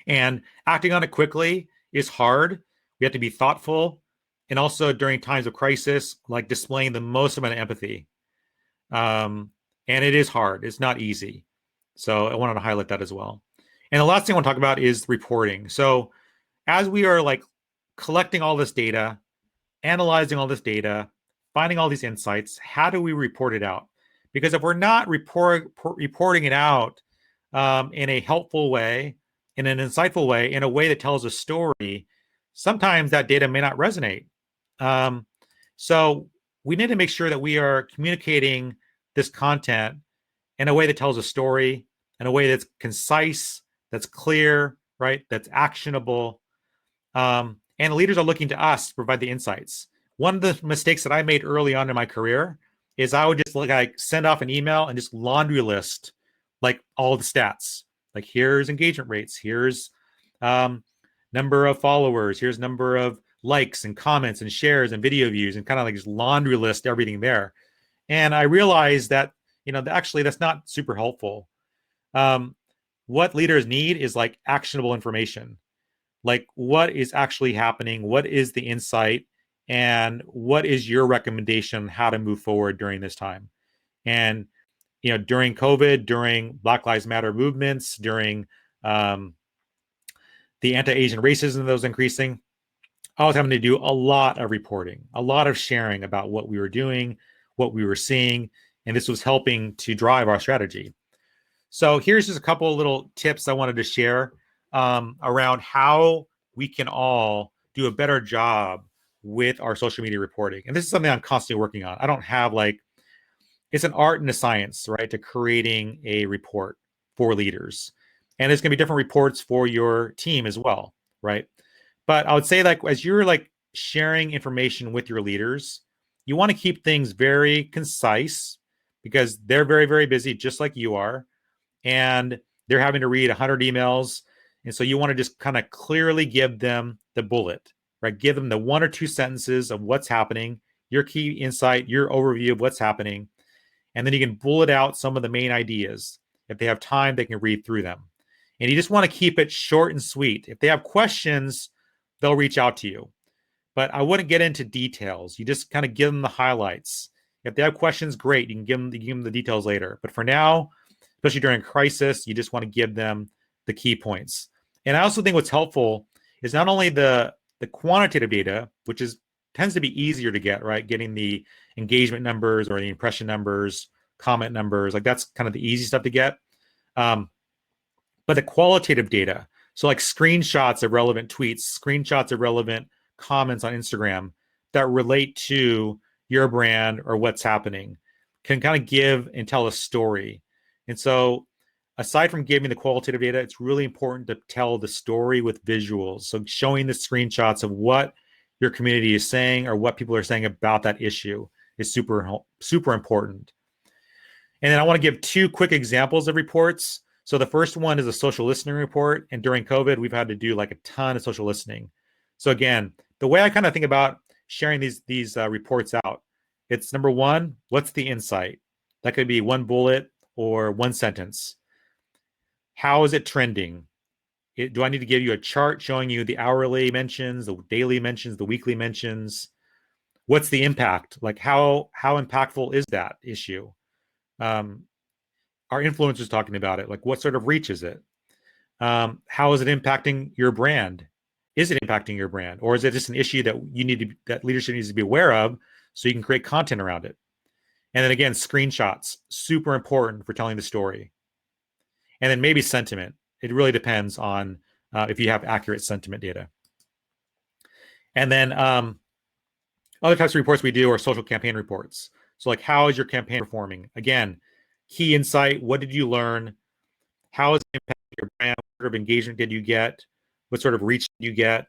S2: And acting on it quickly is hard. We have to be thoughtful. And also during times of crisis, like displaying the most amount of empathy. And it is hard. It's not easy. So I wanted to highlight that as well. And the last thing I want to talk about is reporting. So as we are like collecting all this data, analyzing all this data, finding all these insights, how do we report it out? Because if we're not reporting it out in a helpful way, in an insightful way, in a way that tells a story, sometimes that data may not resonate. So we need to make sure that we are communicating this content in a way that tells a story, in a way that's concise, that's clear, right? That's actionable. And leaders are looking to us to provide the insights. One of the mistakes that I made early on in my career is I would just like send off an email and just laundry list like all the stats. Like here's engagement rates, here's number of followers, here's number of likes and comments and shares and video views, and kind of like just laundry list everything there. And I realized that, actually that's not super helpful. What leaders need is like actionable information. Like what is actually happening? What is the insight? And what is your recommendation on how to move forward during this time? And, during COVID, during Black Lives Matter movements, during the anti-Asian racism that was increasing, I was having to do a lot of reporting, a lot of sharing about what we were doing, what we were seeing, and this was helping to drive our strategy. So here's just a couple of little tips I wanted to share around how we can all do a better job with our social media reporting. And this is something I'm constantly working on. I don't have it's an art and a science, right, to creating a report for leaders. And there's going to be different reports for your team as well, right? But I would say as you're sharing information with your leaders, you want to keep things very concise because they're very, very busy, just like you are. And they're having to read 100 emails. And so you want to just kind of clearly give them the bullet, right? Give them the 1 or 2 sentences of what's happening, your key insight, your overview of what's happening. And then you can bullet out some of the main ideas. If they have time, they can read through them. And you just want to keep it short and sweet. If they have questions, they'll reach out to you. But I wouldn't get into details. You just kind of give them the highlights. If they have questions, great. You can give them the details later. But for now, especially during a crisis, you just want to give them the key points. And I also think what's helpful is not only the quantitative data, which tends to be easier to get, right? Getting the engagement numbers or the impression numbers, comment numbers, that's kind of the easy stuff to get. But the qualitative data, so like screenshots of relevant tweets, screenshots of relevant comments on Instagram that relate to your brand or what's happening, can kind of give and tell a story. And so aside from giving the qualitative data, it's really important to tell the story with visuals. So showing the screenshots of what your community is saying or what people are saying about that issue is super, super important. And then I want to give 2 quick examples of reports. So the first one is a social listening report. And during COVID, we've had to do a ton of social listening. So again, the way I kind of think about sharing these reports out, it's number 1, what's the insight? That could be 1 bullet or 1 sentence. How is it trending? Do I need to give you a chart showing you the hourly mentions, the daily mentions, the weekly mentions? What's the impact? How impactful is that issue? Are influencers talking about it? What sort of reach is it? How is it impacting your brand? Is it impacting your brand? Or is it just an issue that leadership needs to be aware of so you can create content around it? And then again, screenshots, super important for telling the story. And then maybe sentiment. It really depends on if you have accurate sentiment data. And then other types of reports we do are social campaign reports. So how is your campaign performing? Again, key insight, what did you learn? How is it impacting your brand? What sort of engagement did you get? What sort of reach did you get?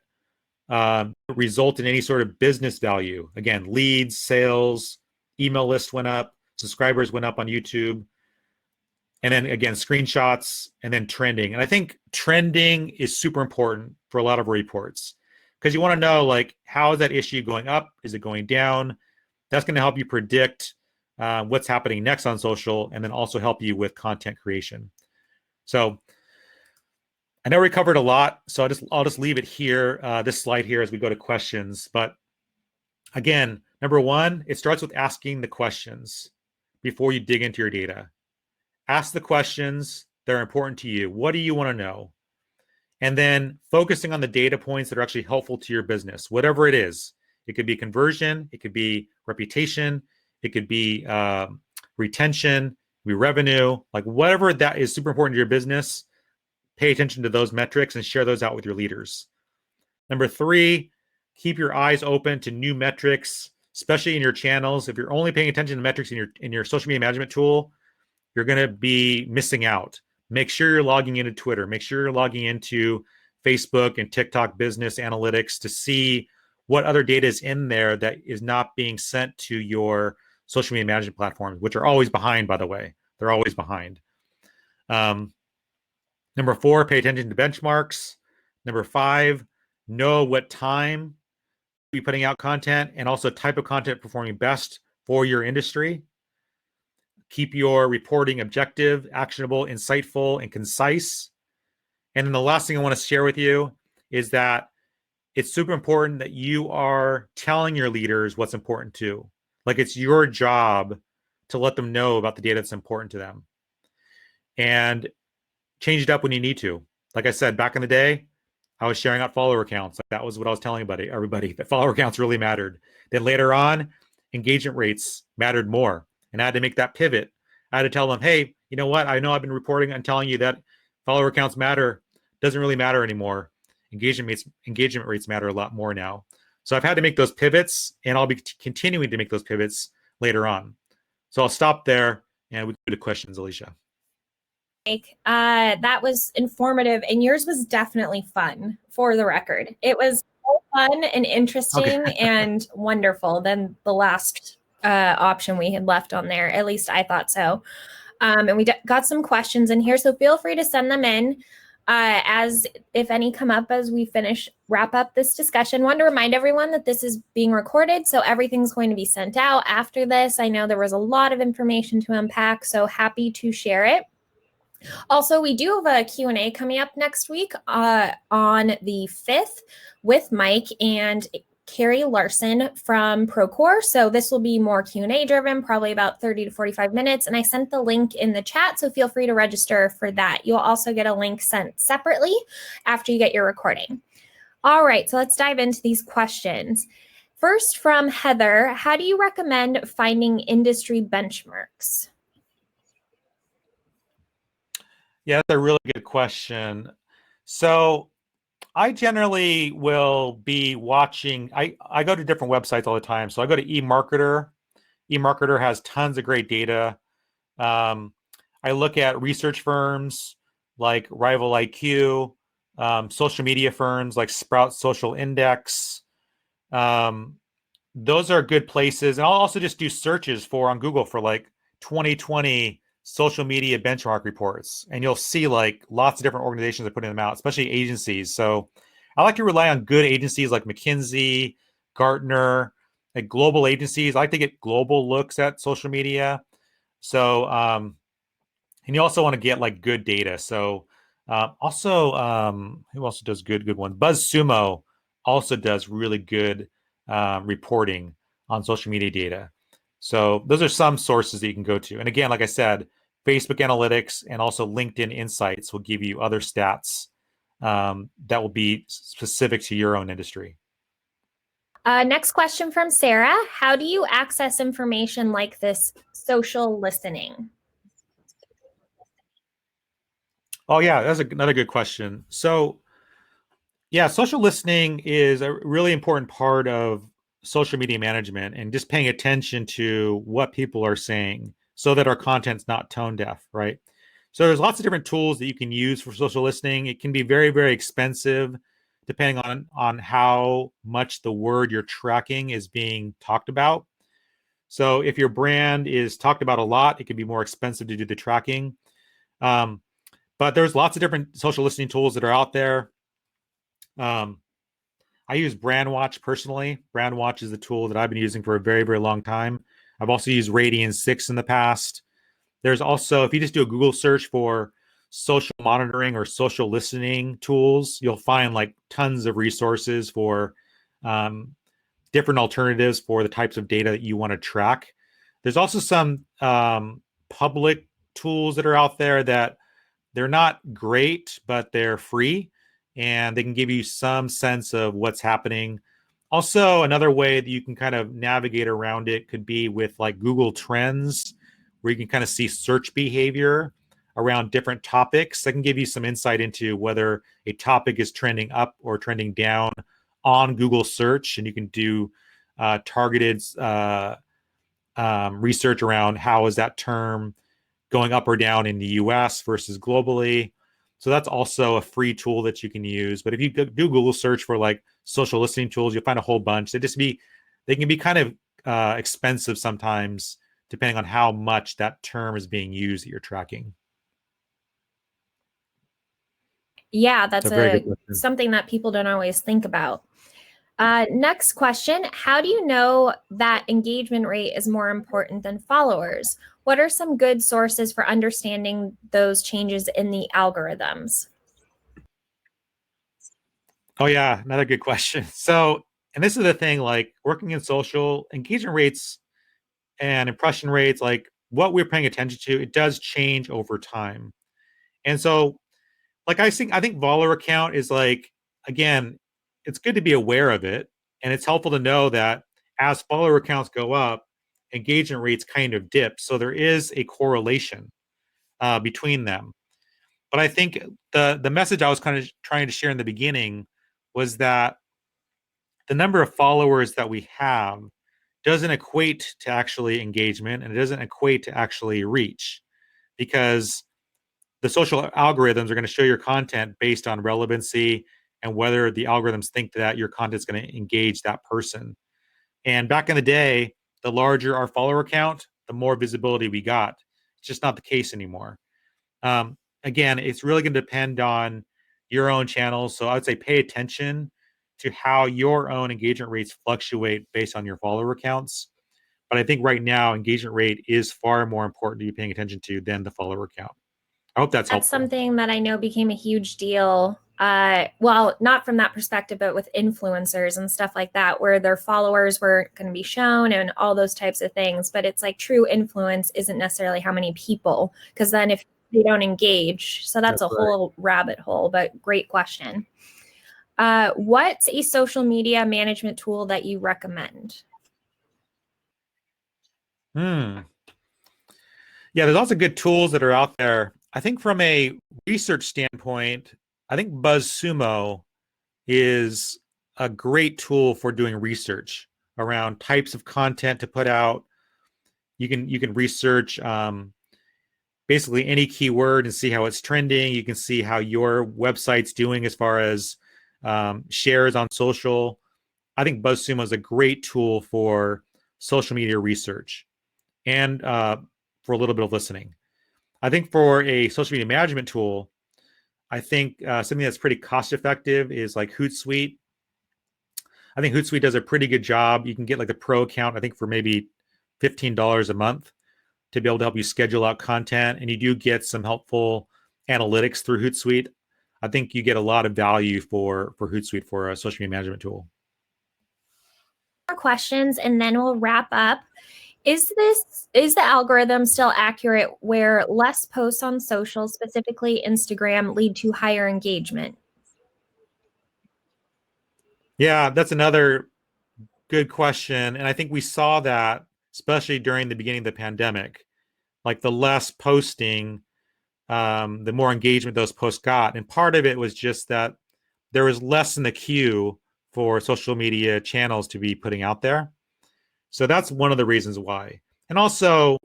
S2: Result in any sort of business value? Again, leads, sales, email list went up, subscribers went up on YouTube. And then again, screenshots, and then trending. And I think trending is super important for a lot of reports because you want to know how is that issue going up? Is it going down? That's going to help you predict what's happening next on social, and then also help you with content creation. So I know we covered a lot, so I'll just leave it here, this slide here as we go to questions. But again, number one, it starts with asking the questions before you dig into your data. Ask the questions that are important to you. What do you want to know? And then focusing on the data points that are actually helpful to your business, whatever it is. It could be conversion, it could be reputation, it could be retention, it could be revenue, like whatever that is super important to your business. Pay attention to those metrics and share those out with your leaders. Number three, keep your eyes open to new metrics, especially in your channels. If you're only paying attention to metrics in your social media management tool, you're going to be missing out. Make sure you're logging into Twitter. Make sure you're logging into Facebook and TikTok business analytics to see what other data is in there that is not being sent to your social media management platforms, which are always behind, by the way. They're always behind. Number four, pay attention to benchmarks. Number five, know what time you're putting out content and also type of content performing best for your industry. Keep your reporting objective, actionable, insightful, and concise. And then the last thing I want to share with you is that it's super important that you are telling your leaders what's important too. Like it's your job to let them know about the data that's important to them. And change it up when you need to. Like I said, back in the day, I was sharing out follower counts. Like that was what I was telling everybody that follower counts really mattered. Then later on, engagement rates mattered more. And I had to make that pivot. I had to tell them, hey, you know what? I know I've been reporting and telling you that follower counts matter. Doesn't really matter anymore. Engagement rates matter a lot more now. So I've had to make those pivots, and I'll be continuing to make those pivots later on. So I'll stop there, and we go to questions, Alicia.
S1: That was informative, and yours was definitely fun, for the record. It was so fun and interesting and wonderful than the last option we had left on there. At least I thought so. And we got some questions in here, so feel free to send them in as if any come up as we wrap up this discussion. Want to remind everyone that this is being recorded, so everything's going to be sent out after this. I know there was a lot of information to unpack, so happy to share it. Also, we do have a Q&A coming up next week on the 5th with Mike and Carrie Larson from Procore. So this will be more Q&A driven, probably about 30 to 45 minutes. And I sent the link in the chat, so feel free to register for that. You'll also get a link sent separately after you get your recording. All right, so let's dive into these questions. First, from Heather, how do you recommend finding industry benchmarks?
S2: Yeah, that's a really good question. So I generally will be watching, I go to different websites all the time. So I go to eMarketer. eMarketer has tons of great data. I look at research firms like Rival IQ, social media firms like Sprout Social Index. Those are good places. And I'll also just do searches on Google for like 2020 social media benchmark reports, and you'll see like lots of different organizations are putting them out, especially agencies. So I like to rely on good agencies like McKinsey, Gartner, like global agencies. I like to get global looks at social media. So and you also want to get like good data. So who also does good ones? BuzzSumo also does really good reporting on social media data. So those are some sources that you can go to. And again, like I said, Facebook Analytics and also LinkedIn Insights will give you other stats that will be specific to your own industry.
S1: Next question from Sarah. How do you access information like this social listening?
S2: Oh, yeah, that's another good question. So yeah, social listening is a really important part of social media management and just paying attention to what people are saying so that our content's not tone deaf, right? So there's lots of different tools that you can use for social listening. It can be very, very expensive depending on how much the word you're tracking is being talked about. So if your brand is talked about a lot, it can be more expensive to do the tracking. But there's lots of different social listening tools that are out there. I use BrandWatch personally. BrandWatch is the tool that I've been using for a very, very long time. I've also used Radian6 in the past. There's also, if you just do a Google search for social monitoring or social listening tools, you'll find like tons of resources for um, different alternatives for the types of data that you want to track. There's also some public tools that are out there that they're not great, but they're free and they can give you some sense of what's happening. Also, another way that you can kind of navigate around it could be with like Google Trends, where you can kind of see search behavior around different topics. That can give you some insight into whether a topic is trending up or trending down on Google search. And you can do targeted research around how is that term going up or down in the US versus globally. So that's also a free tool that you can use. But if you do Google search for like social listening tools, you'll find a whole bunch. They can be kind of expensive sometimes, depending on how much that term is being used that you're tracking.
S1: Yeah, that's
S2: a very good question.
S1: something that people don't always think about. Next question, how do you know that engagement rate is more important than followers? What are some good sources for understanding those changes in the algorithms?
S2: Oh yeah, another good question. So, and this is the thing, like working in social, engagement rates and impression rates, like what we're paying attention to, it does change over time. And so, like I think follower count is like, again, it's good to be aware of it, and it's helpful to know that as follower counts go up, engagement rates kind of dip. So there is a correlation between them. But I think the message I was kind of trying to share in the beginning was that the number of followers that we have doesn't equate to actually engagement, and it doesn't equate to actually reach, because the social algorithms are going to show your content based on relevancy and whether the algorithms think that your content is going to engage that person. And back in the day, the larger our follower count, the more visibility we got. It's just not the case anymore. Again, it's really going to depend on your own channels. So I would say pay attention to how your own engagement rates fluctuate based on your follower counts. But I think right now, engagement rate is far more important to be paying attention to than the follower count. I hope that's helpful.
S1: Something that I know became a huge deal. Well, not from that perspective, but with influencers and stuff like that, where their followers were going to be shown and all those types of things. But it's like true influence isn't necessarily how many people, because then if they don't engage, so that's a whole rabbit hole, but great question. What's a social media management tool that you recommend?
S2: Yeah, there's lots of good tools that are out there. I think from a research standpoint, I think BuzzSumo is a great tool for doing research around types of content to put out. You can research basically any keyword and see how it's trending. You can see how your website's doing as far as shares on social. I think BuzzSumo is a great tool for social media research and for a little bit of listening. I think for a social media management tool, I think something that's pretty cost effective is like Hootsuite. I think Hootsuite does a pretty good job. You can get like the pro account, I think, for maybe $15 a month to be able to help you schedule out content. And you do get some helpful analytics through Hootsuite. I think you get a lot of value for Hootsuite for a social media management tool.
S1: More questions, and then we'll wrap up. Is the algorithm still accurate where less posts on social, specifically Instagram, lead to higher engagement?
S2: Yeah, that's another good question. And I think we saw that, especially during the beginning of the pandemic, like the less posting, the more engagement those posts got. And part of it was just that there was less in the queue for social media channels to be putting out there. So that's one of the reasons why. And also,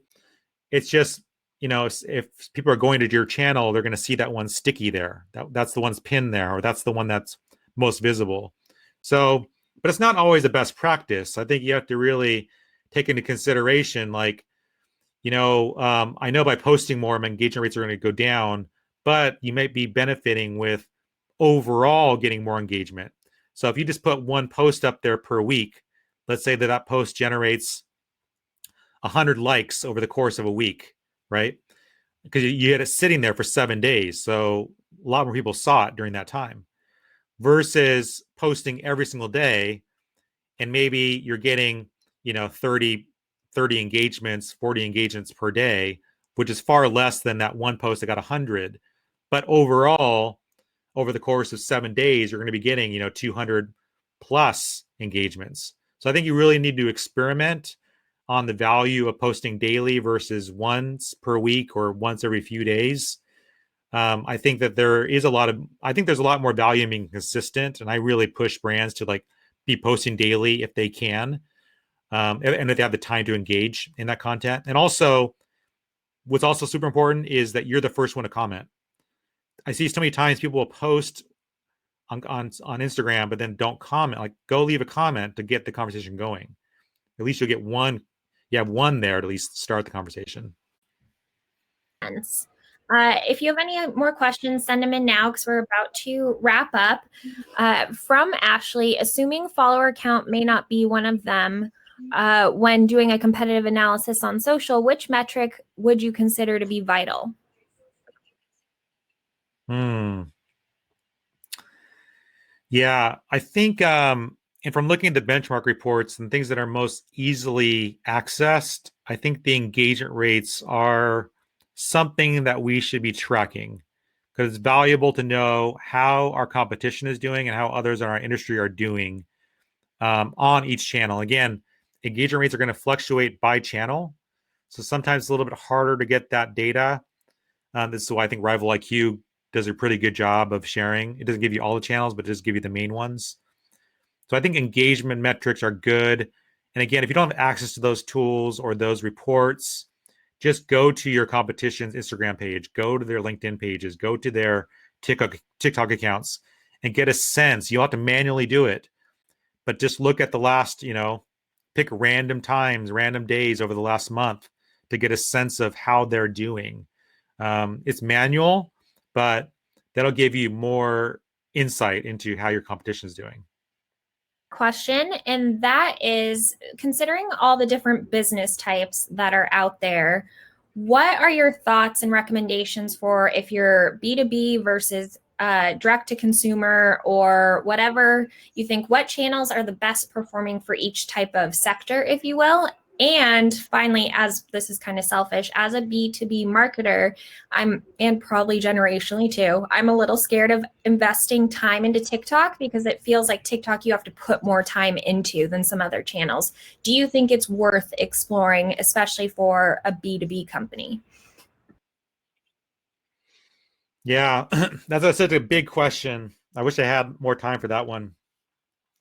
S2: it's just, if people are going to your channel, they're going to see that one sticky there. That's the one's pinned there, or that's the one that's most visible. So, but it's not always the best practice. I think you have to really take into consideration, like, I know by posting more, my engagement rates are going to go down, but you might be benefiting with overall getting more engagement. So if you just put one post up there per week, let's say that post generates 100 likes over the course of a week, right? because you had it sitting there for 7 days. So a lot more people saw it during that time versus posting every single day. And maybe you're getting, 30 engagements, 40 engagements per day, which is far less than that one post that got 100. But overall, over the course of 7 days, you're going to be getting, 200 plus engagements. So I think you really need to experiment on the value of posting daily versus once per week or once every few days. I think that there's a lot more value in being consistent, and I really push brands to like be posting daily if they can, and if they have the time to engage in that content. And also, what's also super important is that you're the first one to comment. I see so many times people will post on Instagram, but then don't comment. Like, go leave a comment to get the conversation going. At least you'll get one. You have one there to at least start the conversation.
S1: If you have any more questions, send them in now because we're about to wrap up. From Ashley, assuming follower count may not be one of them, when doing a competitive analysis on social, which metric would you consider to be vital?
S2: Yeah, I think, and from looking at the benchmark reports and things that are most easily accessed, I think the engagement rates are something that we should be tracking because it's valuable to know how our competition is doing and how others in our industry are doing on each channel. Again, engagement rates are going to fluctuate by channel. So sometimes it's a little bit harder to get that data. This is why I think Rival IQ does a pretty good job of sharing. It doesn't give you all the channels, but it does give you the main ones. So I think engagement metrics are good. And again, if you don't have access to those tools or those reports, just go to your competition's Instagram page, go to their LinkedIn pages, go to their TikTok accounts and get a sense. You'll have to manually do it, but just look at the last, pick random times, random days over the last month to get a sense of how they're doing. It's manual, but that'll give you more insight into how your competition is doing.
S1: Question, and that is, considering all the different business types that are out there, what are your thoughts and recommendations for if you're B2B versus direct to consumer or whatever you think, what channels are the best performing for each type of sector, if you will? And finally, as this is kind of selfish, as a B2B marketer, and probably generationally too, I'm a little scared of investing time into TikTok because it feels like TikTok you have to put more time into than some other channels. Do you think it's worth exploring, especially for a B2B company?
S2: Yeah, that's such a big question. I wish I had more time for that one.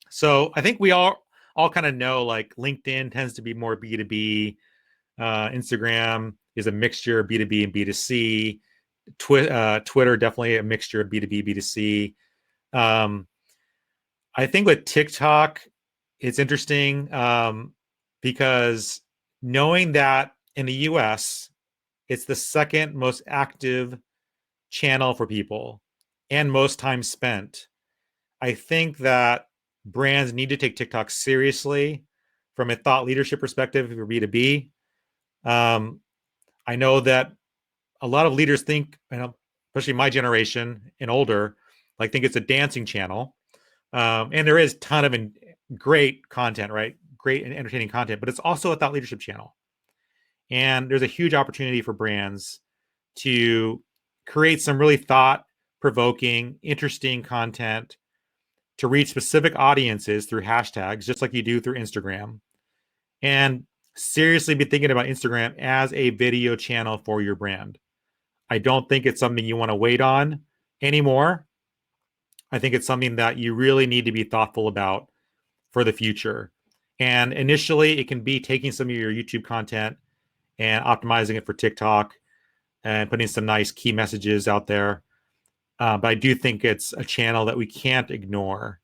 S2: So I think we all kind of know like LinkedIn tends to be more B2B. Instagram is a mixture of B2B and B2C. Twitter definitely a mixture of B2B, B2C. I think with TikTok, it's interesting because knowing that in the US, it's the second most active channel for people and most time spent. I think that brands need to take TikTok seriously from a thought leadership perspective for B2B. I know that a lot of leaders think, especially my generation and older, like think it's a dancing channel. And there is a ton of great content, right? Great and entertaining content, but it's also a thought leadership channel. And there's a huge opportunity for brands to create some really thought provoking, interesting content to reach specific audiences through hashtags, just like you do through Instagram. And seriously be thinking about Instagram as a video channel for your brand. I don't think it's something you want to wait on anymore. I think it's something that you really need to be thoughtful about for the future. And initially, it can be taking some of your YouTube content and optimizing it for TikTok and putting some nice key messages out there. But I do think it's a channel that we can't ignore,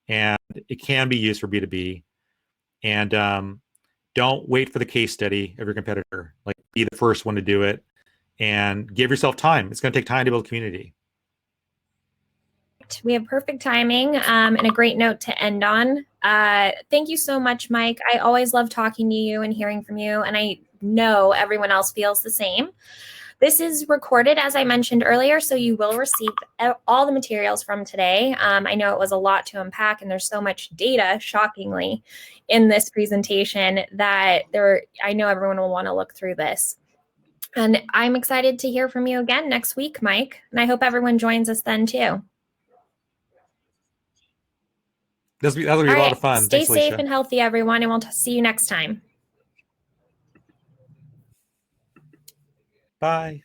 S2: and it can be used for B2B. And don't wait for the case study of your competitor. Like, be the first one to do it and give yourself time. It's going to take time to build community.
S1: We have perfect timing and a great note to end on. Thank you so much, Mike. I always love talking to you and hearing from you, and I know everyone else feels the same. This is recorded, as I mentioned earlier, so you will receive all the materials from today. I know it was a lot to unpack, and there's so much data, shockingly, in this presentation that I know everyone will want to look through this. And I'm excited to hear from you again next week, Mike, and I hope everyone joins us then too.
S2: That'll be a lot of fun.
S1: Stay
S2: Thanks,
S1: safe
S2: Alicia.
S1: and healthy, everyone, and we'll see you next time.
S2: Bye.